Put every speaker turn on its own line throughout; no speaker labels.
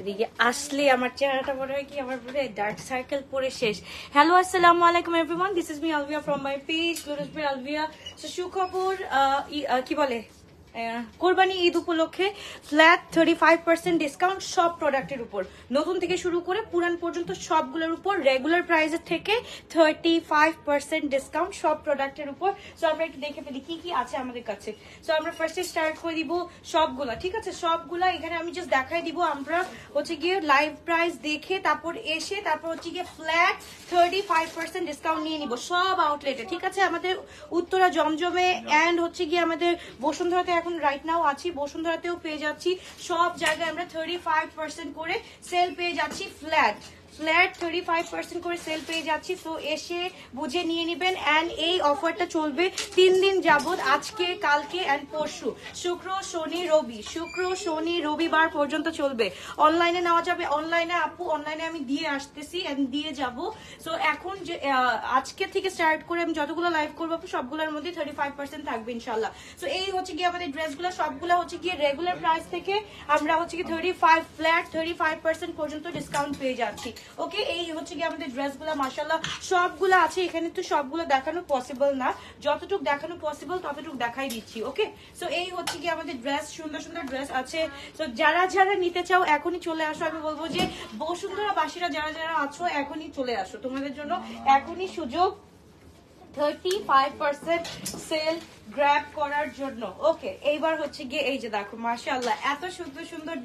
এদিকে আসলে আমার চেহারাটা মনে হয় কি আমার পুরো ডার্ক সার্কেল পরে শেষ। হ্যালো আসসালামু আলাইকুম everyone, this is me Alvia from my page লুরুসবি আলভিয়া। সো সুখবর, কি বলে, কোরবানি ঈদ উপলক্ষে ফ্ল্যাট 35% ডিসকাউন্ট সব প্রোডাক্টের উপর, নতুন থেকে শুরু করে পুরান পর্যন্ত সবগুলোর উপর রেগুলার প্রাইসের থেকে 35% ডিসকাউন্ট সব প্রোডাক্টের উপর। সো আমরা একটু দেখে ফেলি কি কি আছে আমাদের কাছে। সো আমরা ফার্স্টে স্টার্ট করে দিব সবগুলা, ঠিক আছে? সবগুলা এখানে আমি জাস্ট দেখাই দিব, আমরা হচ্ছে গিয়ে লাইভ প্রাইস দেখে তারপর এসে তারপর হচ্ছে গিয়ে ফ্ল্যাট 35% ডিসকাউন্ট নিয়ে নিব সব আউটলেটে, ঠিক আছে? আমাদের উত্তরা জমজমে অ্যান্ড হচ্ছে গিয়ে আমাদের বসুন্ধরাতে এখন রাইট নাও আছি, বসুন্ধরাতেও পেয়ে যাচ্ছি, সব জায়গায় আমরা 35% করে সেল পেয়ে যাচ্ছি, ফ্ল্যাট 35% করে সেল পেয়ে যাচ্ছি। তো এসে বুঝে নিয়ে নেবেন। অ্যান্ড এই অফারটা চলবে 3 দিন যাবত, আজকে কালকে অ্যান্ড পরশু, শুক্র শনি রবিবার পর্যন্ত চলবে। অনলাইনে নেওয়া যাবে, অনলাইনে আপু অনলাইনে আমি দিয়ে আসতেছি এন্ড দিয়ে যাব। সো এখন যে আজকে থেকে স্টার্ট করে আমি যতগুলো লাইভ করবো সবগুলোর মধ্যে 35% থাকবে ইনশাল্লাহ। সো এই হচ্ছে গিয়ে আমাদের ড্রেসগুলো, সবগুলো হচ্ছে গিয়ে রেগুলার প্রাইস থেকে আমরা হচ্ছে গিয়ে ফ্ল্যাট 35% পর্যন্ত ডিসকাউন্ট পেয়ে যাচ্ছি। ওকে, এই হচ্ছে কি আমাদের ড্রেসগুলো, মাশাআল্লাহ সবগুলো আছে এখানে। তো সবগুলো দেখানো পসিবল না, যতটুকু দেখানো পসিবল ততটুকু দেখাই দিচ্ছি। ওকে, সো এই হচ্ছে কি আমাদের ড্রেস, সুন্দর সুন্দর ড্রেস আছে। তো যারা যারা নিতে চাও এখনই চলে আসো। আমি বলবো যে বসুন্ধরাবাসীরা যারা যারা আছো এখনই চলে আসো, তোমাদের জন্য এখনই সুযোগ 35% সেল গ্র্যাব করার জন্য। ওকে, এইবার হচ্ছে গিয়ে এই যে দেখো মাশাআল্লাহ এত সুন্দর সুন্দর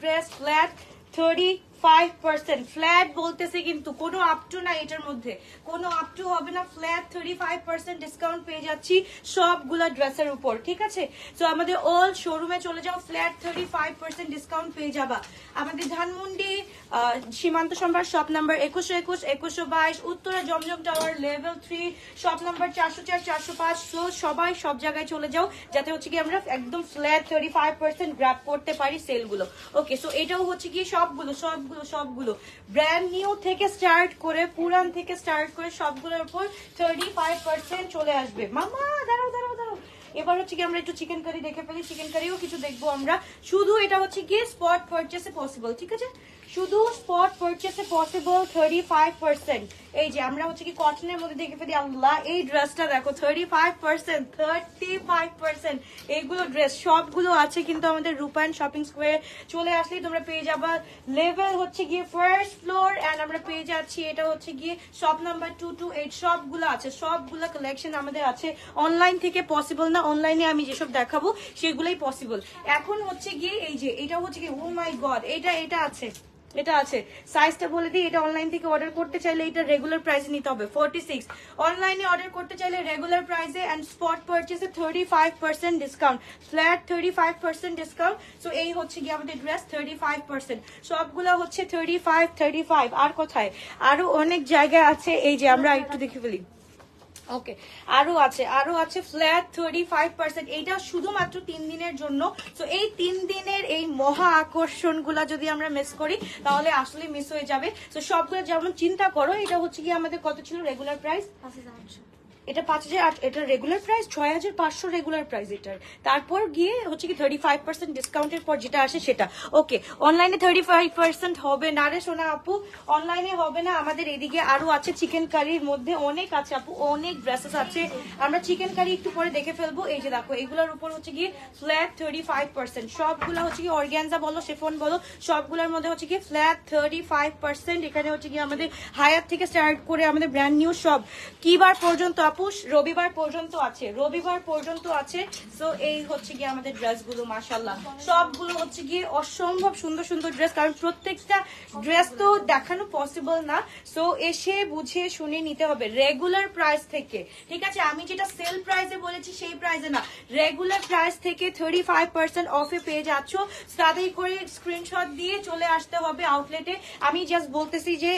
ড্রেস, ফ্ল্যাট 35%, ফ্ল্যাট বলতেছে কিন্তু কোনো আপ টু না, এটার মধ্যে কোনো আপ টু হবে না। ফ্ল্যাট 35% ডিসকাউন্ট পেয়ে যাচ্ছি সবগুলা ড্রেসের উপর, ঠিক আছে? তো আমাদের অল শোরুমে চলে যাও, ফ্ল্যাট 35% ডিসকাউন্ট পেয়ে যাবা। আমাদের ধানমন্ডি সীমান্ত সম্ভার শপ নাম্বার 2121, 2122, উত্তরা জমজম টাওয়ার লেভেল 3, শপ নাম্বার 404, 405। তো সবাই সব জায়গায় চলে যাও যাতে হচ্ছে কি আমরা একদম ফ্ল্যাট 35% গ্র্যাব করতে পারি সেলগুলো। ওকে, সো এটাও হচ্ছে কি সবগুলো ব্র্যান্ড নিউ থেকে স্টার্ট করে পুরান থেকে স্টার্ট করে সবগুলোর উপর 35% চলে আসবে। মামা দাঁড়াও, এবার হচ্ছে কি আমরা একটু চিকেন কারি দেখে ফেলি, চিকেন কারিও কিছু দেখবো আমরা। শুধু এটা হচ্ছে কি স্পট পারচেসে পসিবল, ঠিক আছে? শুধু স্পট পারচেসে পসিবল 35%। এই যে আমরা হচ্ছে কি কটনের মধ্যে দেখে ফেলি, আল্লাহ এই ড্রেসটা দেখো 35%। এইগুলো ড্রেস সবগুলো আছে কিন্তু আমাদের রূপায়ণ শপিং স্কোয়ার চলে আসলেই তোমরা পেয়ে যাবা। লেভেল হচ্ছে গিয়ে ফার্স্ট ফ্লোর অ্যান্ড আমরা পেয়ে যাচ্ছি এটা হচ্ছে গিয়ে শপ নাম্বার 228। সবগুলো আছে, সবগুলো কালেকশন আমাদের আছে। অনলাইন থেকে পসিবল না, অনলাইনে আমি যেসব দেখাবো সেগুলোই পসিবল। এখন হচ্ছে গিয়ে এই যে এটা হচ্ছে গিয়ে ও মাই গড, এটা আছে, এটা আছে। সাইজটা বলে দিই, এটা অনলাইন থেকে অর্ডার করতে চাইলে এটা রেগুলার প্রাইসে নিতে হবে 46, অনলাইনে অর্ডার করতে চাইলে রেগুলার প্রাইসে অ্যান্ড স্পট পারচেসে 35% ডিসকাউন্ট, ফ্ল্যাট 35% ডিসকাউন্ট। সো এই হচ্ছে গিয়ে আমাদের ড্রেস 35%, সবগুলো হচ্ছে 35। আর কোথায় আরো অনেক জায়গায় আছে, এই যে আমরা একটু দেখে ফেলি। ওকে, আরো আছে ফ্ল্যাট 35%। এইটা শুধুমাত্র 3 দিনের জন্য। তো এই 3 দিনের এই মহা আকর্ষণ গুলা যদি আমরা মিস করি তাহলে আসলে মিস হয়ে যাবে। তো সবগুলো যেমন চিন্তা করো, এটা হচ্ছে কি আমাদের কত ছিল রেগুলার প্রাইস? 5800। এটা 5000, এটা রেগুলার প্রাইস 6500 রেগুলার প্রাইস এটার। তারপর গিয়ে হচ্ছে কি 35% ডিসকাউন্টের পর যেটা আসে সেটা। ওকে, অনলাইনে 35% হবে না রে সোনা আপু, অনলাইনে হবে না। আমাদের এদিকে আরো আছে চিকেন কারির মধ্যে অনেক আছে আপু, অনেক ড্রেসেস আছে। আমরা চিকেন কারি একটু পরে দেখে ফেলবো। এই যে দেখো এগুলোর উপর হচ্ছে গিয়ে ফ্ল্যাট 35%, সবগুলো হচ্ছে কি অর্গানজা বলো শিফন বলো সবগুলোর মধ্যে হচ্ছে কি ফ্ল্যাট 35%। এখানে হচ্ছে কি আমাদের হায়াত থেকে স্টার্ট করে আমাদের ব্র্যান্ড নিউ সব কি বার পর্যন্ত আপু? রবিবার পর্যন্ত আছে। সো এই হচ্ছে গিয়ে আমাদের ড্রেসগুলো, মাশাআল্লাহ সবগুলো হচ্ছে গিয়ে অসম্ভব সুন্দর সুন্দর ড্রেস, কারণ প্রত্যেকটা ড্রেস তো দেখানো পসিবল না। সো এসে বুঝে শুনে নিতে হবে রেগুলার প্রাইস থেকে, ঠিক আছে? আমি যেটা সেল প্রাইসে বলেছি সেই প্রাইসে না, রেগুলার প্রাইস থেকে 35% অফে পেয়ে যাচ্ছ। তাড়াতাড়ি করে স্ক্রিনশট দিয়ে চলে আসতে হবে আউটলেটে। আমি জাস্ট বলতেছি যে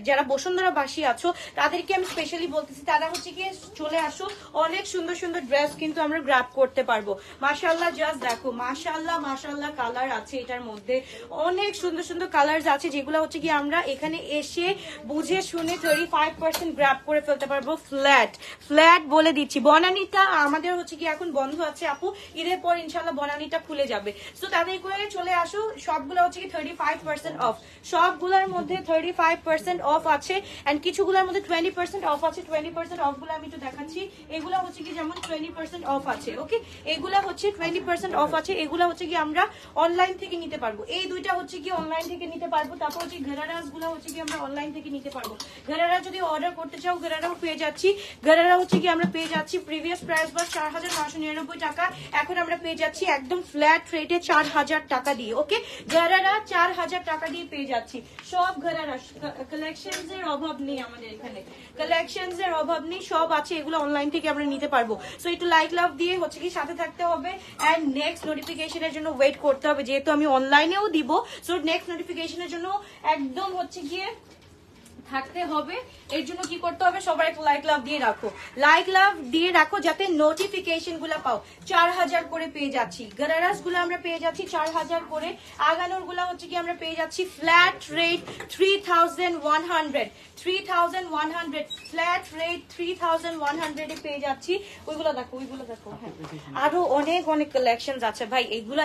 যারা বসুন্ধরাবাসী আছো তাদেরকে আমি স্পেশালি বলতেছি, তারা হচ্ছে হচ্ছে কি চলে আসো, অনেক সুন্দর সুন্দর ড্রেস কিন্তু আমরা গ্র্যাব করতে পারবো। মাশাআল্লাহ জাস্ট দেখো, মাশাআল্লাহ মাশাআল্লাহ কালার আছে এটার মধ্যে, অনেক সুন্দর সুন্দর কালার আছে যেগুলো হচ্ছে কি আমরা এখানে এসে বুঝে শুনে 35% গ্র্যাব করে ফেলতে পারবো। ফ্ল্যাট ফ্ল্যাট বলে দিচ্ছি। বনানীটা আমাদের হচ্ছে কি এখন বন্ধ আছে আপু, ঈদের পর ইনশাল্লাহ বনানীটা খুলে যাবে। সো তাদের করে চলে আসো, সবগুলো হচ্ছে কি 35% অফ, সবগুলোর মধ্যে 35% অফ আছে এন্ড কিছুগুলোর মধ্যে 20% অফ আছে। 20% অফ গুলো আমি একটু দেখাচ্ছি। এগুলা হচ্ছে কি যেমন 20% অফ আছে, ওকে, এগুলা হচ্ছে 20% অফ আছে। এগুলা হচ্ছে কি আমরা অনলাইন থেকে নিতে পারবো, এই দুইটা হচ্ছে কি অনলাইন থেকে নিতে পারবো। তারপর হচ্ছে ঘেরারাস গুলো হচ্ছে কি আমরা অনলাইন থেকে নিতে পারবো। ঘেরারা যদি অর্ডার করতে চাও ঘেরারাও পেয়ে যাচ্ছি। ঘেরারা হচ্ছে কি আমরা পেয়ে যাচ্ছি প্রিভিয়াস প্রাইস বা 4,999 টাকা, এখন আমরা পেয়ে যাচ্ছি একদম ফ্ল্যাট রেটে 4,000 টাকা দিয়ে। ওকে, ঘেরারা 4,000 টাকা দিয়ে পেয়ে যাচ্ছি। সব ঘেরারা কালেকশনস এর অভাব নেই আমাদের এখানে, কালেকশনস এর অভাব নেই, সব আছে। এগুলো অনলাইন থেকে আমরা নিতে পারবো। সো একটু লাইক লাভ দিয়ে হচ্ছে কি সাথে থাকতে হবে এন্ড নেক্সট নোটিফিকেশনের জন্য ওয়েট করতে হবে, যেহেতু আমি অনলাইনেও দিব। সো নেক্সট নোটিফিকেশনের জন্য একদম হচ্ছে গিয়ে থাকতে হবে। এর জন্য কি করতে হবে, সবাই একটু লাইক লাভ দিয়ে রাখো, লাইক লাভ দিয়ে রাখো যাতে নোটিফিকেশন গুলা পাও। 4,000 করে পেয়ে যাচ্ছি, গারারাস গুলো আমরা পেয়ে যাচ্ছি 4,000 করে। আগানোর গুলা হচ্ছে কি আমরা পেয়ে যাচ্ছি ফ্ল্যাট রেট 3,100, 3,100 ফ্ল্যাট রেট 3,100 এ পেয়ে যাচ্ছি। ওইগুলো দেখো, ওইগুলো দেখো। হ্যাঁ, আরো অনেক অনেক কালেকশন আছে ভাই, এগুলা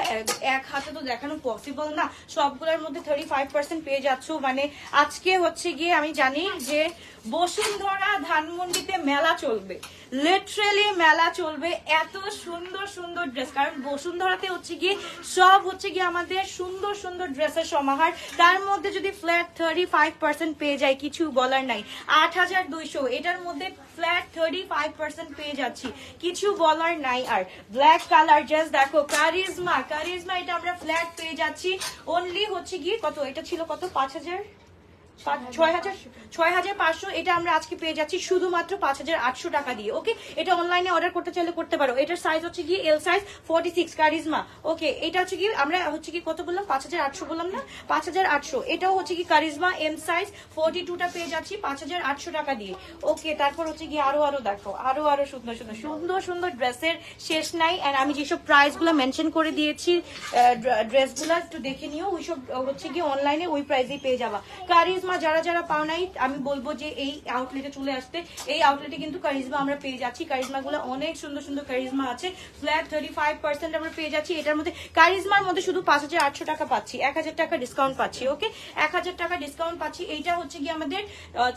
এক হাতে তো দেখানো পসিবল না। সবগুলোর মধ্যে 35% পেয়ে যাচ্ছ। মানে আজকে হচ্ছে গিয়ে আমি জানি যে বসুন্ধরা ধানমন্ডিতে মেলা চলবে, লিটারালি মেলা চলবে, এত সুন্দর সুন্দর ড্রেস। কারণ বসুন্ধরাতে হচ্ছে গিয়ে সব হচ্ছে গিয়ে আমাদের সুন্দর সুন্দর ড্রেসের সমাহার, তার মধ্যে যদি ফ্ল্যাট 35% পেয়ে যায় কিছু বলার নাই। 8,200 এটার মধ্যে ফ্ল্যাট 35% পেয়ে যাচ্ছি, কিছু বলার নাই। আর ব্ল্যাক কালার জাস্ট দেখো, কারিজমা, কারিজমা এটা আমরা ফ্ল্যাট পেয়ে যাচ্ছি অনলি হচ্ছে গিয়ে কত, এটা ছিল কত 5,000 6,500, এটা আমরা আজকে পেয়ে যাচ্ছি শুধুমাত্র 5,800 টাকা দিয়ে। ওকে, এটা অনলাইনে অর্ডার করতে চাইলে করতে পারো। এটার সাইজ হচ্ছে গিয়ে এল সাইজ 46 কারিজমা। ওকে, এটা হচ্ছে কি আমরা হচ্ছে কি কত বললাম, 5,800 বললাম না, 5,800। এটাও হচ্ছে কি কারিজমা এম সাইজ 42টা পেয়ে যাচ্ছি 5,800 টাকা দিয়ে। ওকে, তারপর হচ্ছে কি আরো আরো দেখো, আরো আরো সুন্দর সুন্দর সুন্দর সুন্দর ড্রেসের শেষ নাই। এন্ড আমি যেসব প্রাইস গুলো মেনশন করে দিয়েছি ড্রেস গুলা একটু দেখে নিও, ওইসব হচ্ছে কি অনলাইনে ওই প্রাইসেই পেয়ে যাবা। কারিজমা যারা যারা পাও নাই আমি বলবো যে এই আউটলেটে চলে আসতে। এই আউটলেটে কিন্তু কারিজমা আমরা পেয়ে যাচ্ছি, কারিজমা গুলো অনেক সুন্দর সুন্দর কারিজমা আছে। ফ্ল্যাট 35% আমরা পেয়ে যাচ্ছি। এটার মধ্যে কারিজমার মধ্যে শুধু 5,800 টাকা পাচ্ছি, 1,000 টাকা ডিসকাউন্ট পাচ্ছি। ওকে, 1,000 টাকা ডিসকাউন্ট পাচ্ছি। এইটা হচ্ছে কি আমাদের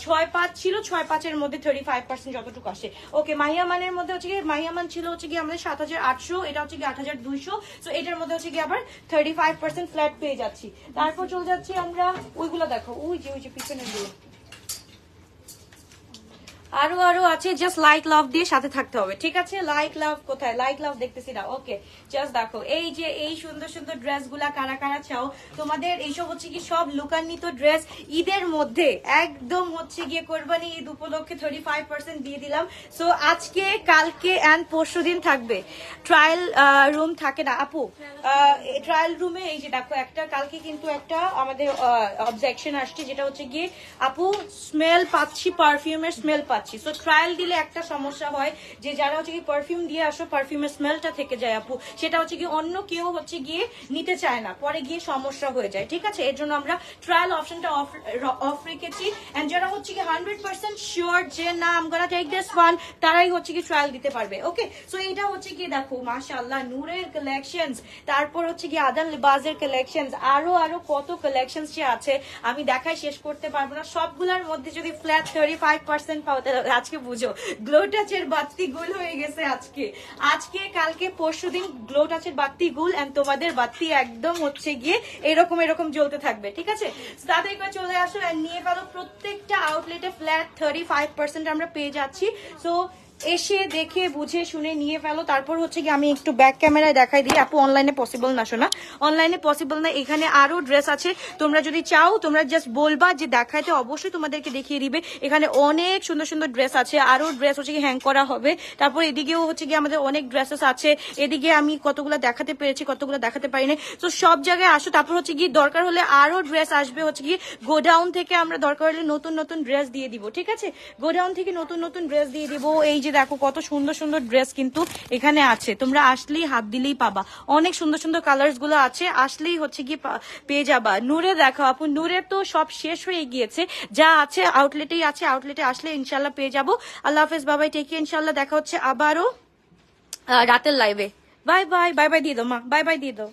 6,500 ছিল, 6,500 এর মধ্যে 35% যতটুকু আসে। ওকে, মাহিয়ামানের মধ্যে হচ্ছে কি মাহিয়ামান ছিল হচ্ছে কি আমাদের 7,800, এটা হচ্ছে কি 8,200। সো এটার মধ্যে হচ্ছে কি আবার 35% ফ্ল্যাট পেয়ে যাচ্ছি। তারপর চলে যাচ্ছি আমরা ওইগুলো দেখো, ওই যে পিছনে দিয়ে আরো আরো আছে। জাস্ট লাইক লাভ দিয়ে সাথে থাকতে হবে, ঠিক আছে? লাইক লাভ কোথায়, লাইক লাভ দেখতেছি না। ওকে, জাস্ট দেখো এই যে এই সুন্দর সুন্দর ড্রেস গুলা কারা কারা চাও, তোমাদের এইসব হচ্ছে কি সব লুকান্বিত ড্রেস ঈদের মধ্যে একদম হচ্ছে গিয়ে কোরবানি ঈদ উপলক্ষে 35% দিয়ে দিলাম। সো আজকে কালকে এন্ড পরশু দিন থাকবে। ট্রায়াল রুম থাকে না আপু, ট্রায়াল রুমে এই যে দেখো একটা কালকে কিন্তু একটা আমাদের অবজেকশন আসছে, যেটা হচ্ছে গিয়ে আপু স্মেল পাচ্ছি, পারফিউমের স্মেল পাচ্ছি। সো ট্রায়াল দিলে একটা সমস্যা হয় যে যারা হচ্ছে কি পারফিউম দিয়ে আসো পারফিউমের স্মেলটা থেকে যায় আপু, সেটা হচ্ছে কি অন্য কেউ হচ্ছে গিয়ে নিতে চায় না, পরে গিয়ে সমস্যা হয়ে যায়। ঠিক আছে, এর জন্য আমরা ট্রায়াল অপশনটা অফ রেখেছি। এন্ড যারা হচ্ছে কি 100% শিওর যে না আম গোনা টেক দিস ওয়ান, তারাই হচ্ছে কি ট্রায়াল দিতে পারবে। ওকে, সো এটা হচ্ছে কি দেখো মাশাআল্লাহ নূরের কালেকশনস, তারপর হচ্ছে কি আদান লিবাসের কালেকশনস, আরো আরো কত কালেকশনস যে আছে আমি দেখাই শেষ করতে পারবো না। সবগুলোর মধ্যে যদি ফ্ল্যাট 35% পাও আজকে বুঝো গ্লো টাচের বাতি গুল হয়ে গেছে। আজকে কালকে পরশু দিন গ্লো টাচের বাতি গুল এন্ড তোমাদের বাতি একদম হচ্ছে গিয়ে এরকম এরকম জ্বলতে থাকবে। ঠিক আছে, তাদের চলে আসো এন্ড নিয়ে ফেলো। প্রত্যেকটা আউটলেটে ফ্ল্যাট 35% আমরা পেয়ে যাচ্ছি। সো এসে দেখে বুঝে শুনে নিয়ে ফেলো। তারপর হচ্ছে কি আমি একটু ব্যাক ক্যামেরায় দেখাই দিই। আপু অনলাইনে পসিবল না, শোনা অনলাইনে পসিবল না। এখানে আরো ড্রেস আছে, তোমরা যদি চাও তোমরা জাস্ট বলবা যে দেখাইতে, অবশ্যই তোমাদেরকে দেখিয়ে দিবে। এখানে অনেক সুন্দর সুন্দর ড্রেস আছে, আরো ড্রেস হচ্ছে কি হ্যাং করা হবে। তারপর এদিকেও হচ্ছে কি আমাদের অনেক ড্রেসেস আছে। এদিকে আমি কতগুলো দেখাতে পেরেছি, কতগুলো দেখাতে পারিনি। তো সব জায়গায় আসো। তারপর হচ্ছে কি দরকার হলে আরো ড্রেস আসবে, হচ্ছে কি গোডাউন থেকে আমরা দরকার হলে নতুন নতুন ড্রেস দিয়ে দিব, ঠিক আছে? গোডাউন থেকে নতুন নতুন ড্রেস দিয়ে দিব। এই যে দেখো কত সুন্দর সুন্দর ড্রেস কিন্তু এখানে আছে, তোমরা আসলেই হাত দিলেই পাবা। অনেক সুন্দর সুন্দর কালার্স গুলো আছে, আসলেই হচ্ছে কি পেয়ে যাবা। নূরে দেখো আপু, নূরে তো সব শেষ হয়ে গিয়েছে, যা আছে আউটলেটেই আছে। আউটলেটে আসলে ইনশাল্লাহ পেয়ে যাবো। আল্লাহ হাফেজ, বাবাই, টেকি, ইনশাল্লাহ দেখা হচ্ছে আবারও রাতের লাইভে। বাই বাই, বাই বাই দিয়ে দাও মা, বাই বাই দিয়ে দাও।